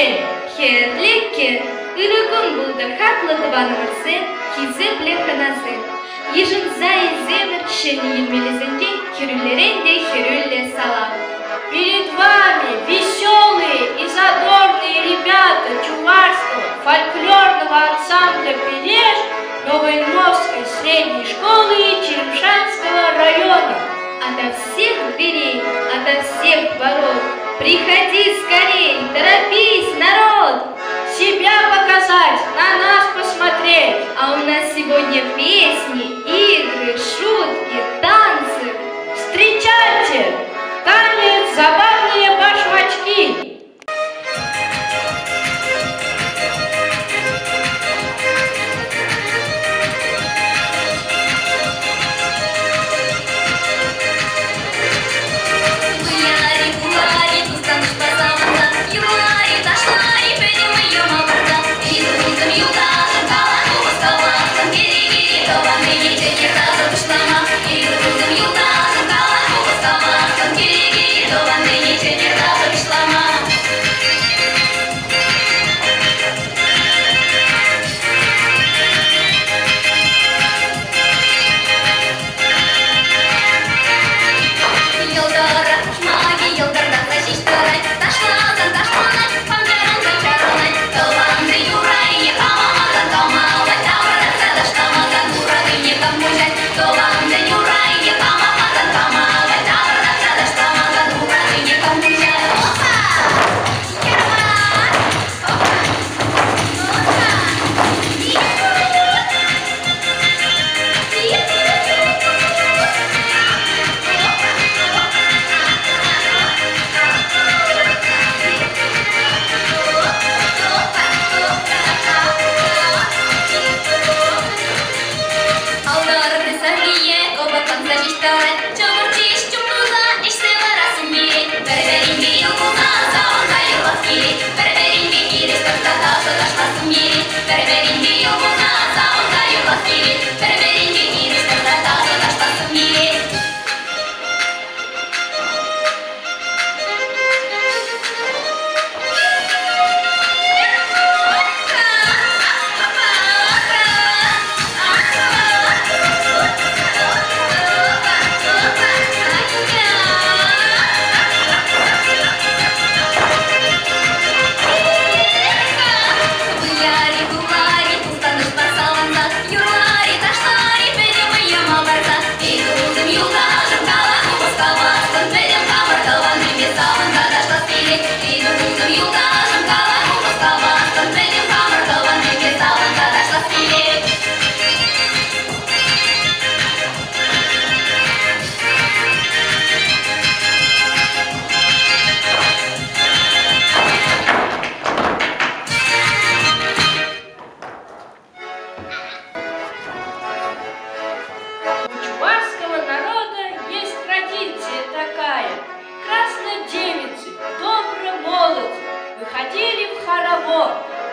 Кен, херлекке, ырыгун булдыр хаклы дыванымырсы, кизе блеханасы. Ежин зай земер кишени елмелезенде, херюлеренде херюлле салам. Перед вами веселые и задорные ребята Чувашского фольклорного ансамбля «Пележ» Новоильновской средней школы Черемшанского района. Ото всех дверей, ото всех ворот, приходи скорей, торопись, народ! Себя показать, на нас посмотреть. А у нас сегодня песни, игры, шутки, танцы. Встречайте! Танец «Забавные башмачки».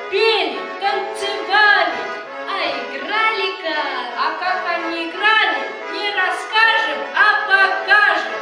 Пели, танцевали, а играли как? А как они играли, не расскажем, а покажем.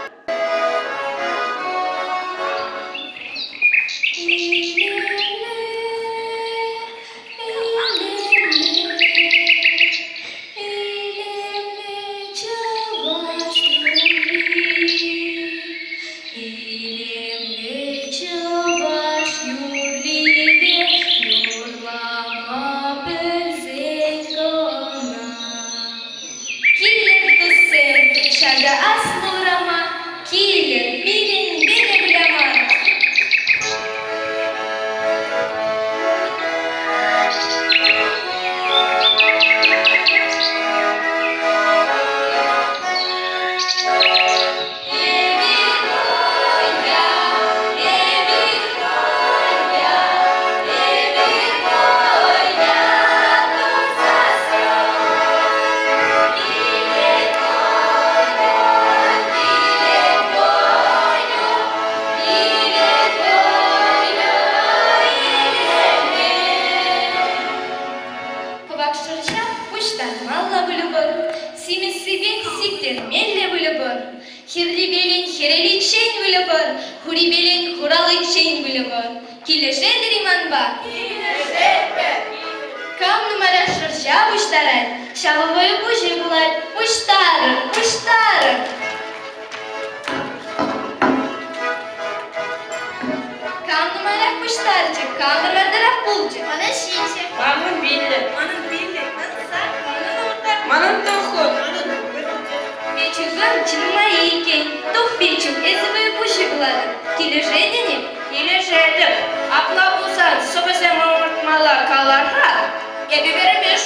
Херли белен херели чейн вылыбыр, хури белен хуралы чейн вылыбыр. Килешеді риманба. Кам нумара шырша буштарай. Шаловой бужи булай. Буштары. Кам нумара буштарчы. Кам нумара пулчы. Мана шинче. Манын Билли. Манын Тухут. Печуган чинмайки. Тух печуг эзовой бужи булады. Килешедіне? Келешеді. Апла болсан, собасе мала каларға. Кебе беремеш.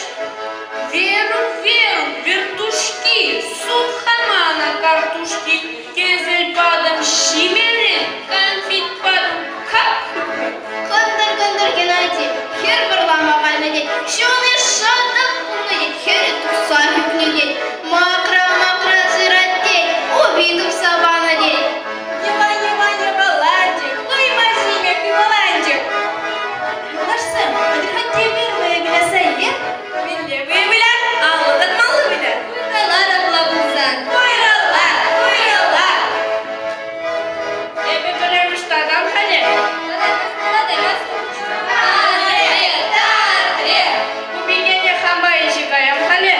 Веру, вертушки. Суп хамана картушки. Кезел падым шимері. Конфет падым кап. Кондыр Геннадий. Хер бұрламаған дед. Шоны шадық бұны дед. Хері тұқса хүкні дед. Макра зырат дед. Обидов сабана дед. Не баландик. Вымазиме пиваландик. Ларсым, адырхатте бермей білесайын. Билли, вы білер, алыдан малы білер. Уйралар абла бұлзан. Ойралар. Ебе білеміш тагам қале. Bu bilgene хамбай шикаям қале.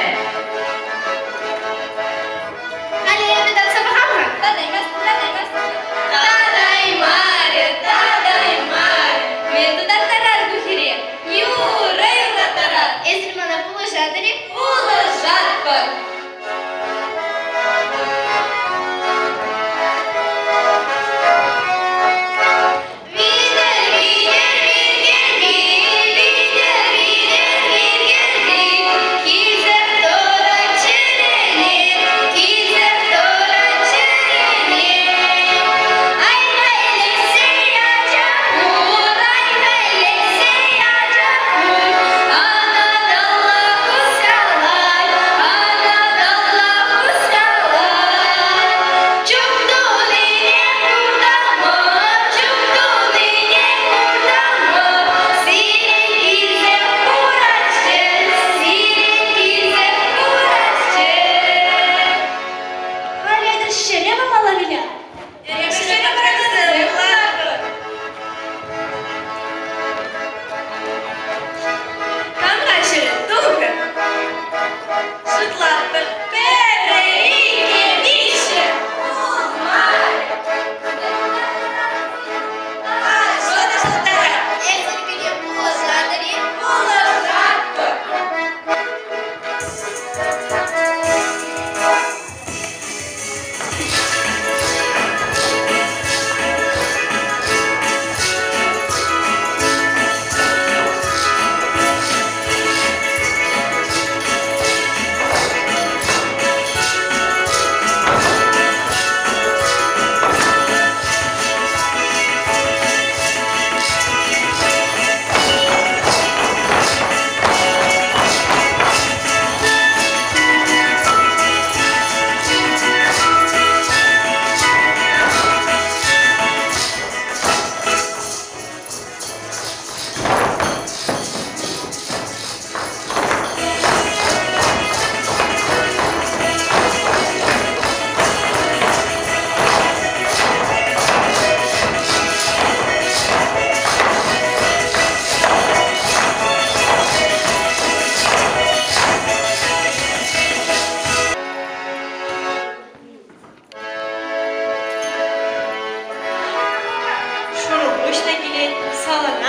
Salana